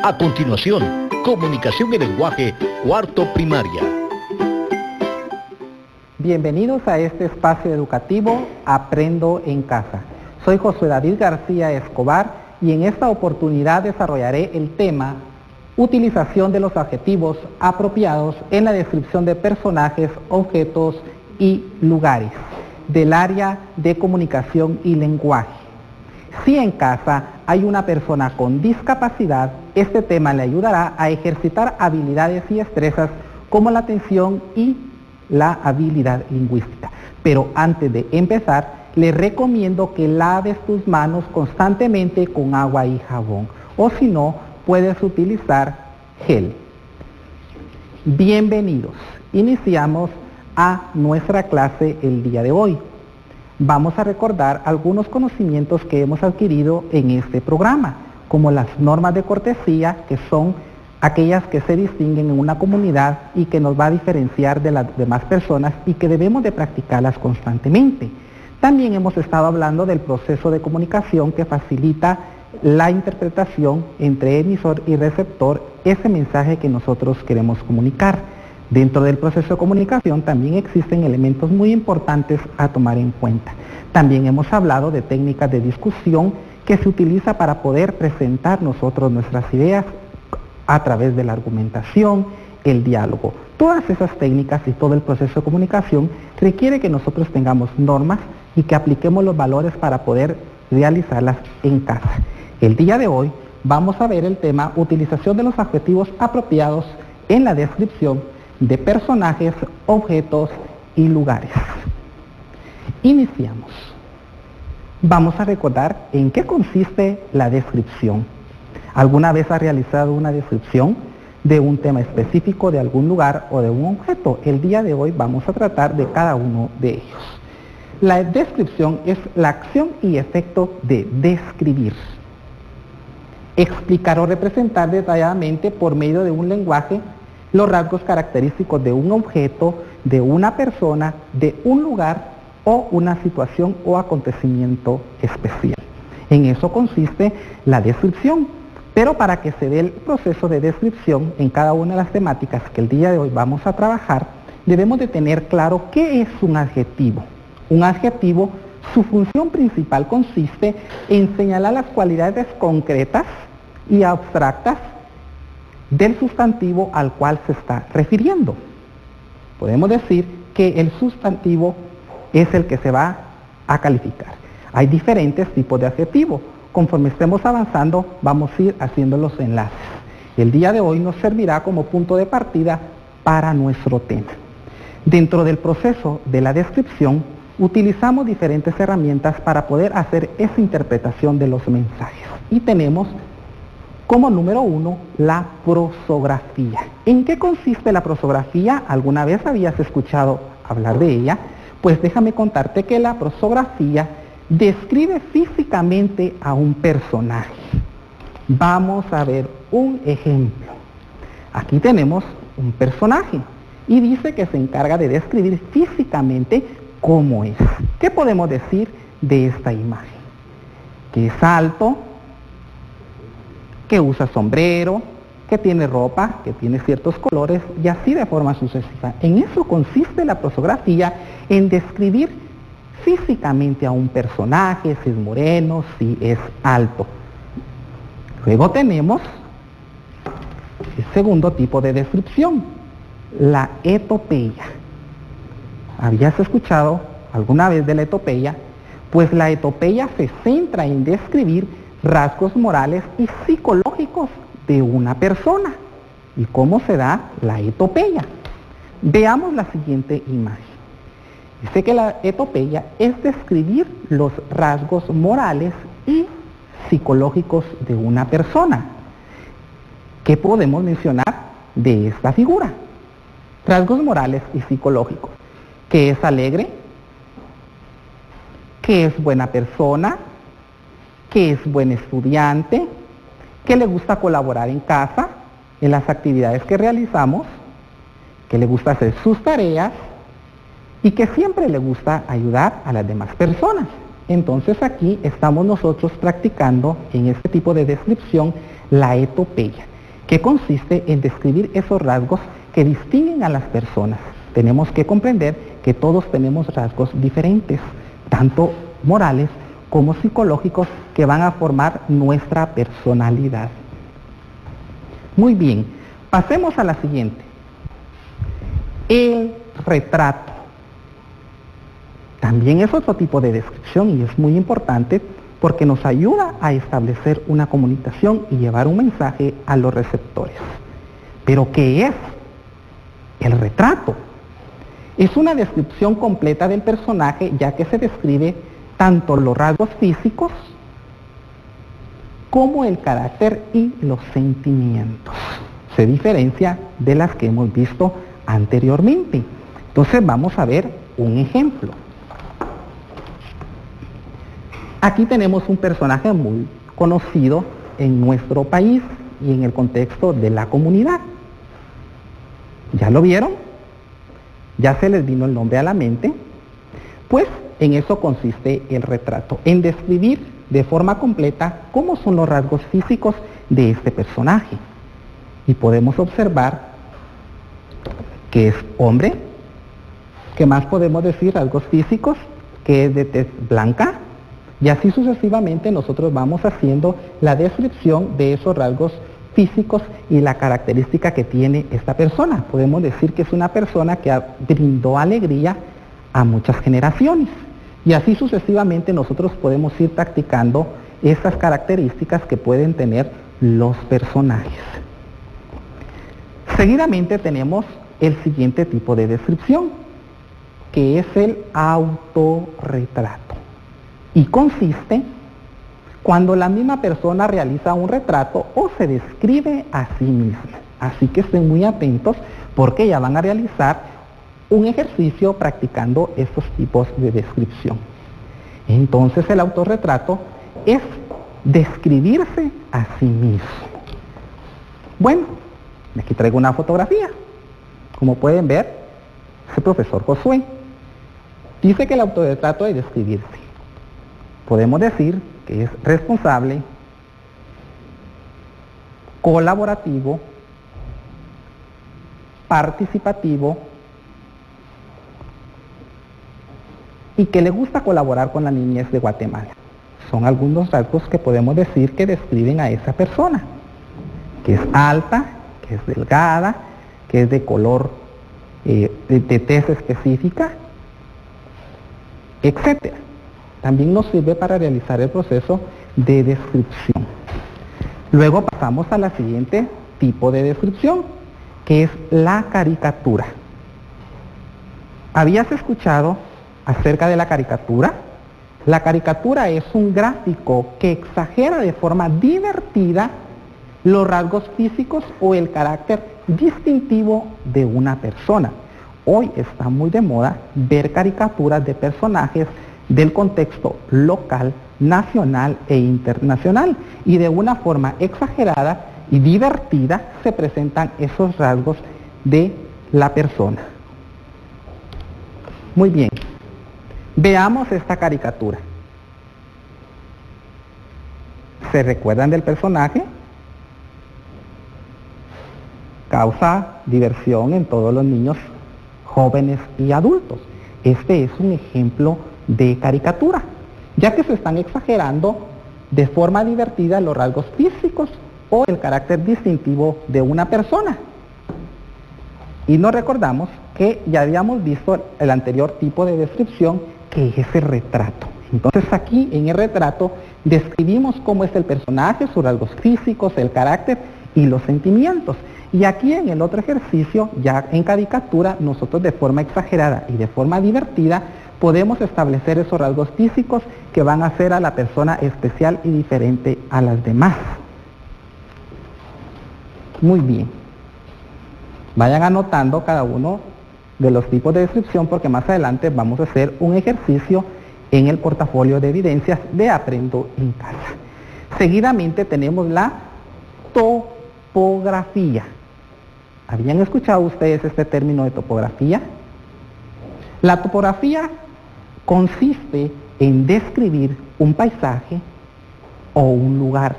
A continuación, comunicación y lenguaje, cuarto primaria. Bienvenidos a este espacio educativo Aprendo en Casa. Soy José David García Escobar y en esta oportunidad desarrollaré el tema utilización de los adjetivos apropiados en la descripción de personajes, objetos y lugares del área de comunicación y lenguaje. Si en casa hay una persona con discapacidad, este tema le ayudará a ejercitar habilidades y destrezas como la atención y la habilidad lingüística. Pero antes de empezar, le recomiendo que laves tus manos constantemente con agua y jabón, o si no, puedes utilizar gel. Bienvenidos. Iniciamos a nuestra clase el día de hoy. Vamos a recordar algunos conocimientos que hemos adquirido en este programa, como las normas de cortesía, que son aquellas que se distinguen en una comunidad y que nos va a diferenciar de las demás personas y que debemos de practicarlas constantemente. También hemos estado hablando del proceso de comunicación que facilita la interpretación entre emisor y receptor, ese mensaje que nosotros queremos comunicar. Dentro del proceso de comunicación también existen elementos muy importantes a tomar en cuenta. También hemos hablado de técnicas de discusión que se utiliza para poder presentar nosotros nuestras ideas a través de la argumentación, el diálogo. Todas esas técnicas y todo el proceso de comunicación requiere que nosotros tengamos normas y que apliquemos los valores para poder realizarlas en casa. El día de hoy vamos a ver el tema utilización de los adjetivos apropiados en la descripción de personajes, objetos y lugares. Iniciamos. Vamos a recordar en qué consiste la descripción. ¿Alguna vez has realizado una descripción de un tema específico, de algún lugar o de un objeto? El día de hoy vamos a tratar de cada uno de ellos. La descripción es la acción y efecto de describir. Explicar o representar detalladamente por medio de un lenguaje los rasgos característicos de un objeto, de una persona, de un lugar o una situación o acontecimiento especial. En eso consiste la descripción. Pero para que se dé el proceso de descripción en cada una de las temáticas que el día de hoy vamos a trabajar, debemos de tener claro qué es un adjetivo. Un adjetivo, su función principal consiste en señalar las cualidades concretas y abstractas del sustantivo al cual se está refiriendo. Podemos decir que el sustantivo es el que se va a calificar. Hay diferentes tipos de adjetivos. Conforme estemos avanzando, vamos a ir haciendo los enlaces. El día de hoy nos servirá como punto de partida para nuestro tema. Dentro del proceso de la descripción, utilizamos diferentes herramientas para poder hacer esa interpretación de los mensajes. Y tenemos como número 1 la prosografía. ¿En qué consiste la prosografía? ¿Alguna vez habías escuchado hablar de ella? Pues déjame contarte que la prosografía describe físicamente a un personaje. Vamos a ver un ejemplo. Aquí tenemos un personaje y dice que se encarga de describir físicamente cómo es. ¿Qué podemos decir de esta imagen? Que es alto, que usa sombrero, que tiene ropa, que tiene ciertos colores y así de forma sucesiva. En eso consiste la prosografía, en describir físicamente a un personaje, si es moreno, si es alto. Luego tenemos el segundo tipo de descripción, la etopeya. ¿Habías escuchado alguna vez de la etopeya? Pues la etopeya se centra en describir rasgos morales y psicológicos de una persona. ¿Y cómo se da la etopeya? Veamos la siguiente imagen. Dice que la etopeya es describir los rasgos morales y psicológicos de una persona. ¿Qué podemos mencionar de esta figura? Rasgos morales y psicológicos. Que es alegre, que es buena persona, que es buen estudiante, que le gusta colaborar en casa, en las actividades que realizamos, que le gusta hacer sus tareas, y que siempre le gusta ayudar a las demás personas. Entonces aquí estamos nosotros practicando en este tipo de descripción la etopeya. que consiste en describir esos rasgos que distinguen a las personas. Tenemos que comprender que todos tenemos rasgos diferentes, tanto morales como psicológicos, que van a formar nuestra personalidad. Muy bien, pasemos a la siguiente. El retrato. También es otro tipo de descripción y es muy importante porque nos ayuda a establecer una comunicación y llevar un mensaje a los receptores. ¿Pero qué es el retrato? Es una descripción completa del personaje, ya que se describe tanto los rasgos físicos como el carácter y los sentimientos. Se diferencia de las que hemos visto anteriormente. Entonces vamos a ver un ejemplo. Aquí tenemos un personaje muy conocido en nuestro país y en el contexto de la comunidad. ¿Ya lo vieron? ¿Ya se les vino el nombre a la mente? Pues en eso consiste el retrato, en describir de forma completa cómo son los rasgos físicos de este personaje. Y podemos observar que es hombre. ¿Qué más podemos decir? Rasgos físicos, que es de tez blanca. Y así sucesivamente nosotros vamos haciendo la descripción de esos rasgos físicos y la característica que tiene esta persona. Podemos decir que es una persona que brindó alegría a muchas generaciones. Y así sucesivamente nosotros podemos ir practicando esas características que pueden tener los personajes. Seguidamente tenemos el siguiente tipo de descripción, que es el autorretrato. Y consiste cuando la misma persona realiza un retrato o se describe a sí misma. Así que estén muy atentos porque ya van a realizar un ejercicio practicando estos tipos de descripción. Entonces el autorretrato es describirse a sí mismo. Bueno, aquí traigo una fotografía. Como pueden ver, es el profesor Josué. Dice que el autorretrato es describirse. Podemos decir que es responsable, colaborativo, participativo y que le gusta colaborar con la niñez de Guatemala. Son algunos rasgos que podemos decir que describen a esa persona, que es alta, que es delgada, que es de color, de tez específica, etc. También nos sirve para realizar el proceso de descripción. Luego pasamos a la siguiente tipo de descripción, que es la caricatura. ¿Habías escuchado acerca de la caricatura? La caricatura es un gráfico que exagera de forma divertida los rasgos físicos o el carácter distintivo de una persona. Hoy está muy de moda ver caricaturas de personajes del contexto local, nacional e internacional, y de una forma exagerada y divertida se presentan esos rasgos de la persona. Muy bien, veamos esta caricatura. ¿Se recuerdan del personaje? Causa diversión en todos los niños, jóvenes y adultos. Este es un ejemplo de caricatura, ya que se están exagerando de forma divertida los rasgos físicos o el carácter distintivo de una persona. Y nos recordamos que ya habíamos visto el anterior tipo de descripción, que es el retrato. Entonces aquí en el retrato describimos cómo es el personaje, sus rasgos físicos, el carácter y los sentimientos. Y aquí en el otro ejercicio, ya en caricatura, nosotros de forma exagerada y de forma divertida podemos establecer esos rasgos físicos que van a hacer a la persona especial y diferente a las demás. Muy bien. Vayan anotando cada uno de los tipos de descripción porque más adelante vamos a hacer un ejercicio en el portafolio de evidencias de Aprendo en Casa. Seguidamente tenemos la topografía. ¿Habían escuchado ustedes este término de topografía? La topografía consiste en describir un paisaje o un lugar,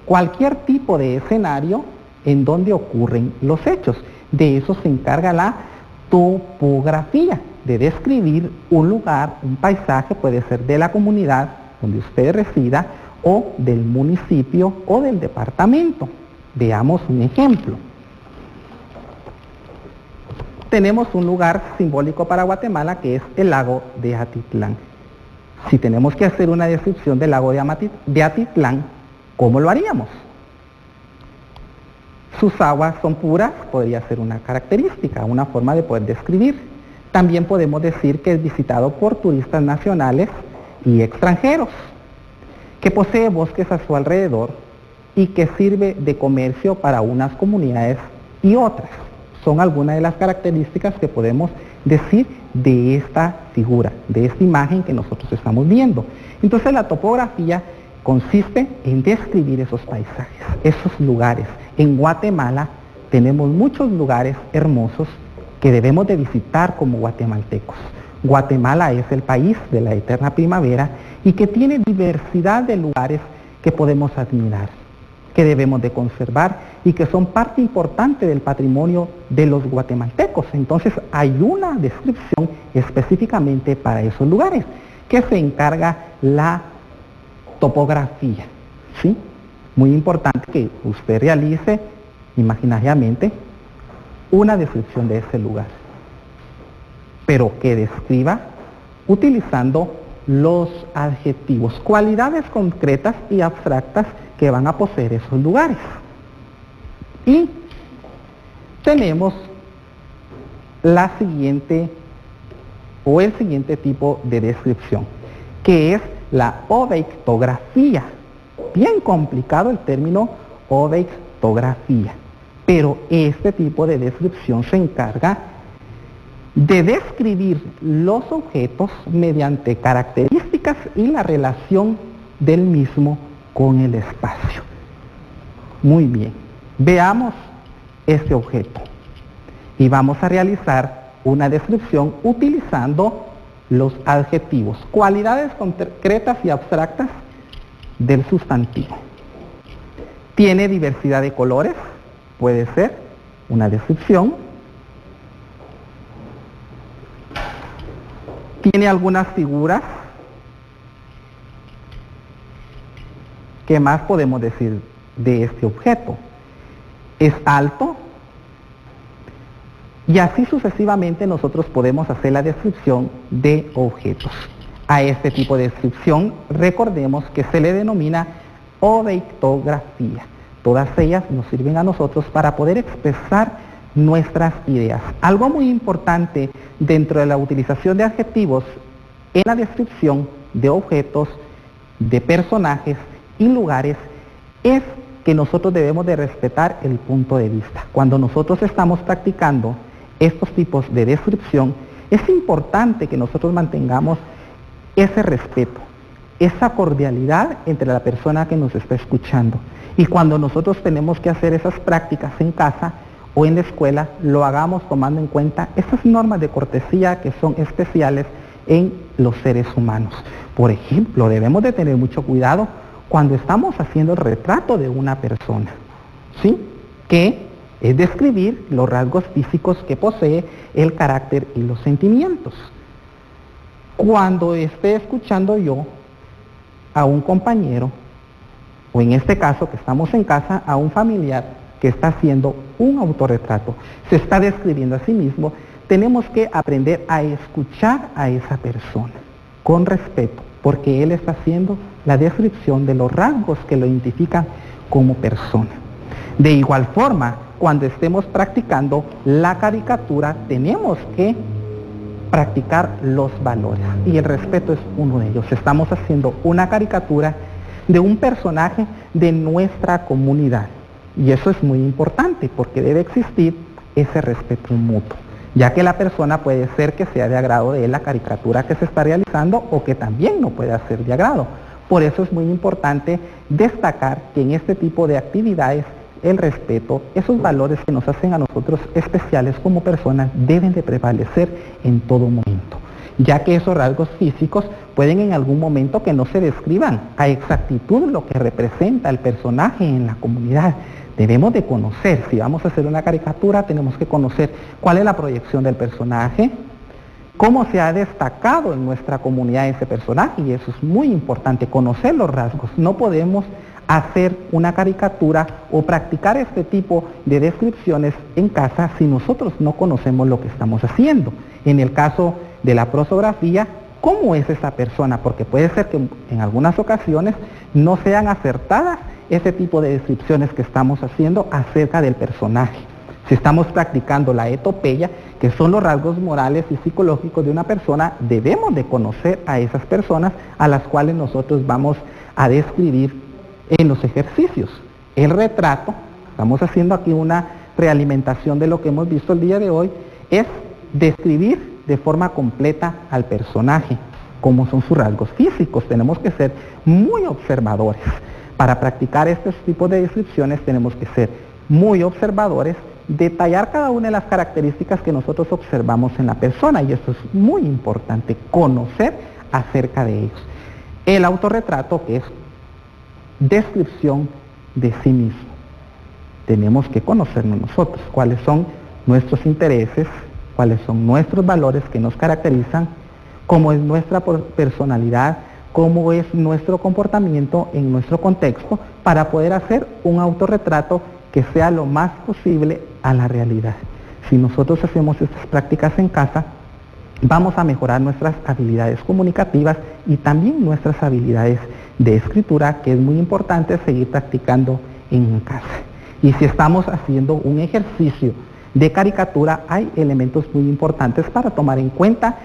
cualquier tipo de escenario en donde ocurren los hechos. De eso se encarga la topografía, de describir un lugar, un paisaje, puede ser de la comunidad donde usted resida o del municipio o del departamento. Veamos un ejemplo. Tenemos un lugar simbólico para Guatemala que es el lago de Atitlán. Si tenemos que hacer una descripción del lago de Atitlán, ¿cómo lo haríamos? Sus aguas son puras, podría ser una característica, una forma de poder describir. También podemos decir que es visitado por turistas nacionales y extranjeros, que posee bosques a su alrededor y que sirve de comercio para unas comunidades y otras. Son algunas de las características que podemos decir de esta figura, de esta imagen que nosotros estamos viendo. Entonces la topografía consiste en describir esos paisajes, esos lugares. En Guatemala tenemos muchos lugares hermosos que debemos de visitar como guatemaltecos. Guatemala es el país de la eterna primavera y que tiene diversidad de lugares que podemos admirar, que debemos de conservar y que son parte importante del patrimonio de los guatemaltecos. Entonces hay una descripción específicamente para esos lugares que se encarga la topografía, ¿sí? Muy importante que usted realice imaginariamente una descripción de ese lugar, pero que describa utilizando los adjetivos, cualidades concretas y abstractas que van a poseer esos lugares. Y tenemos la siguiente o el siguiente tipo de descripción, que es la obeictografía. Bien complicado el término obeictografía, pero este tipo de descripción se encarga de describir los objetos mediante características y la relación del mismo con el espacio. Muy bien, veamos este objeto y vamos a realizar una descripción utilizando los adjetivos, cualidades concretas y abstractas del sustantivo. Tiene diversidad de colores, puede ser una descripción. Tiene algunas figuras. ¿Qué más podemos decir de este objeto? Es alto. Y así sucesivamente nosotros podemos hacer la descripción de objetos. A este tipo de descripción recordemos que se le denomina obeictografía. Todas ellas nos sirven a nosotros para poder expresar nuestras ideas. Algo muy importante dentro de la utilización de adjetivos en la descripción de objetos, de personajes y lugares es que nosotros debemos de respetar el punto de vista. Cuando nosotros estamos practicando estos tipos de descripción, es importante que nosotros mantengamos ese respeto, esa cordialidad entre la persona que nos está escuchando. Y cuando nosotros tenemos que hacer esas prácticas en casa o en la escuela, lo hagamos tomando en cuenta esas normas de cortesía que son especiales en los seres humanos. Por ejemplo, debemos de tener mucho cuidado cuando estamos haciendo el retrato de una persona, ¿sí? Que es describir los rasgos físicos que posee, el carácter y los sentimientos. Cuando esté escuchando yo a un compañero, o en este caso que estamos en casa, a un familiar que está haciendo un autorretrato, se está describiendo a sí mismo, tenemos que aprender a escuchar a esa persona con respeto, porque él está haciendo la descripción de los rasgos que lo identifican como persona. De igual forma, cuando estemos practicando la caricatura, tenemos que practicar los valores, y el respeto es uno de ellos. Estamos haciendo una caricatura de un personaje de nuestra comunidad, y eso es muy importante porque debe existir ese respeto mutuo, ya que la persona puede ser que sea de agrado de la caricatura que se está realizando o que también no pueda ser de agrado. Por eso es muy importante destacar que en este tipo de actividades el respeto, esos valores que nos hacen a nosotros especiales como personas, deben de prevalecer en todo momento. ya que esos rasgos físicos pueden en algún momento que no se describan a exactitud lo que representa el personaje en la comunidad. Debemos de conocer, si vamos a hacer una caricatura, tenemos que conocer cuál es la proyección del personaje, cómo se ha destacado en nuestra comunidad ese personaje, y eso es muy importante, conocer los rasgos. No podemos hacer una caricatura o practicar este tipo de descripciones en casa si nosotros no conocemos lo que estamos haciendo. En el caso de la prosografía, ¿cómo es esa persona? Porque puede ser que en algunas ocasiones no sean acertadas ese tipo de descripciones que estamos haciendo acerca del personaje. Si estamos practicando la etopeya, que son los rasgos morales y psicológicos de una persona, debemos de conocer a esas personas a las cuales nosotros vamos a describir en los ejercicios. El retrato, estamos haciendo aquí una realimentación de lo que hemos visto el día de hoy, es describir de forma completa al personaje, cómo son sus rasgos físicos. Tenemos que ser muy observadores. Para practicar estos tipos de descripciones tenemos que ser muy observadores, detallar cada una de las características que nosotros observamos en la persona, y esto es muy importante, conocer acerca de ellos. El autorretrato, que es descripción de sí mismo. Tenemos que conocernos nosotros, cuáles son nuestros intereses, cuáles son nuestros valores que nos caracterizan, cómo es nuestra personalidad, cómo es nuestro comportamiento en nuestro contexto, para poder hacer un autorretrato que sea lo más posible a la realidad. Si nosotros hacemos estas prácticas en casa, vamos a mejorar nuestras habilidades comunicativas y también nuestras habilidades de escritura, que es muy importante seguir practicando en casa. Y si estamos haciendo un ejercicio de caricatura, hay elementos muy importantes para tomar en cuenta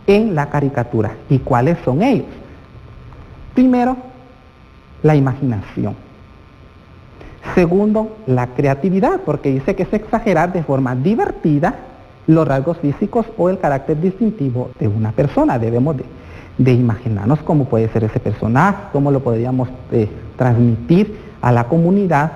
en la caricatura. ¿Y cuáles son ellos? Primero, la imaginación. Segundo, la creatividad, porque dice que es exagerar de forma divertida los rasgos físicos o el carácter distintivo de una persona. Debemos de imaginarnos cómo puede ser ese personaje, cómo lo podríamos transmitir a la comunidad,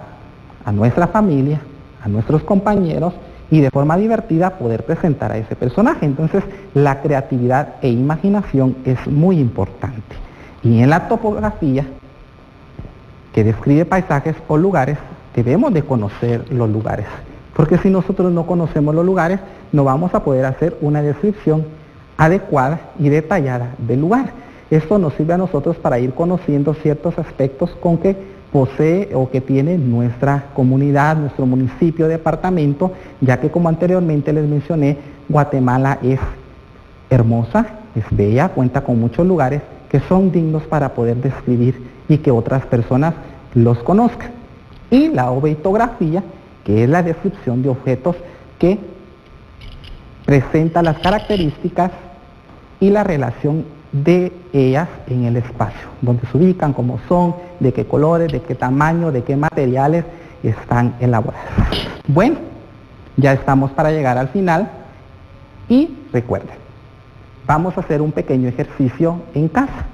a nuestra familia, a nuestros compañeros, y de forma divertida poder presentar a ese personaje. Entonces, la creatividad e imaginación es muy importante. Y en la topografía, que describe paisajes o lugares, debemos de conocer los lugares, porque si nosotros no conocemos los lugares, no vamos a poder hacer una descripción adecuada y detallada del lugar. Esto nos sirve a nosotros para ir conociendo ciertos aspectos con que posee o que tiene nuestra comunidad, nuestro municipio, departamento, ya que, como anteriormente les mencioné, Guatemala es hermosa, es bella, cuenta con muchos lugares que son dignos para poder describir y que otras personas los conozcan. Y la obeitografía, que es la descripción de objetos que presenta las características y la relación de ellas en el espacio, donde se ubican, cómo son, de qué colores, de qué tamaño, de qué materiales están elaboradas. Bueno, ya estamos para llegar al final, y recuerden, vamos a hacer un pequeño ejercicio en casa.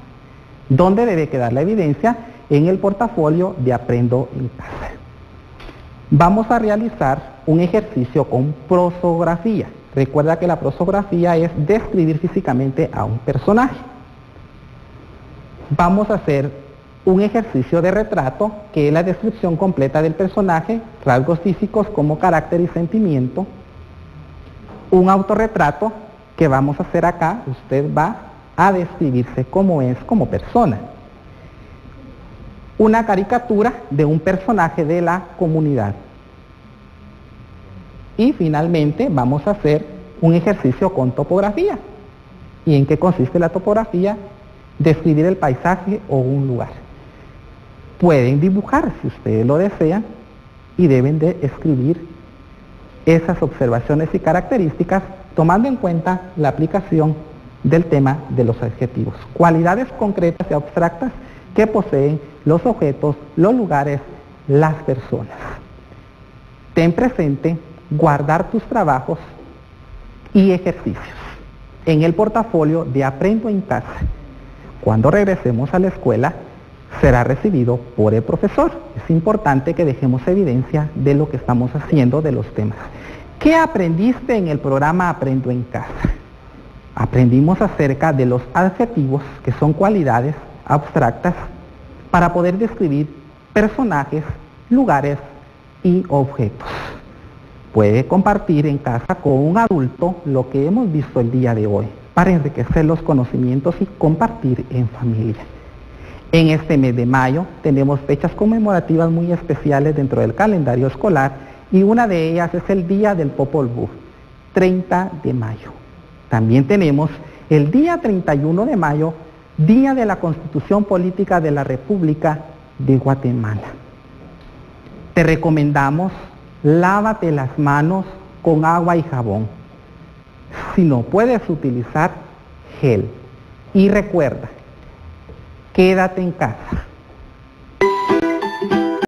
¿Dónde debe quedar la evidencia? En el portafolio de Aprendo en Casa. Vamos a realizar un ejercicio con prosografía. Recuerda que la prosografía es describir físicamente a un personaje. Vamos a hacer un ejercicio de retrato, que es la descripción completa del personaje, rasgos físicos como carácter y sentimiento. Un autorretrato que vamos a hacer acá, usted va a describirse cómo es como persona. Una caricatura de un personaje de la comunidad. Y finalmente vamos a hacer un ejercicio con topografía. ¿Y en qué consiste la topografía? Describir el paisaje o un lugar. Pueden dibujar si ustedes lo desean, y deben de escribir esas observaciones y características tomando en cuenta la aplicación del tema de los adjetivos. Cualidades concretas y abstractas que poseen los objetos, los lugares, las personas. Ten presente guardar tus trabajos y ejercicios en el portafolio de Aprendo en Casa. Cuando regresemos a la escuela, será recibido por el profesor. Es importante que dejemos evidencia de lo que estamos haciendo, de los temas. ¿Qué aprendiste en el programa Aprendo en Casa? Aprendimos acerca de los adjetivos, que son cualidades abstractas, para poder describir personajes, lugares y objetos. Puede compartir en casa con un adulto lo que hemos visto el día de hoy, para enriquecer los conocimientos y compartir en familia. En este mes de mayo tenemos fechas conmemorativas muy especiales dentro del calendario escolar y una de ellas es el Día del Popol Vuh, 30 de mayo. También tenemos el día 31 de mayo, Día de la Constitución Política de la República de Guatemala. Te recomendamos, lávate las manos con agua y jabón. Si no puedes utilizar gel. Y recuerda, quédate en casa.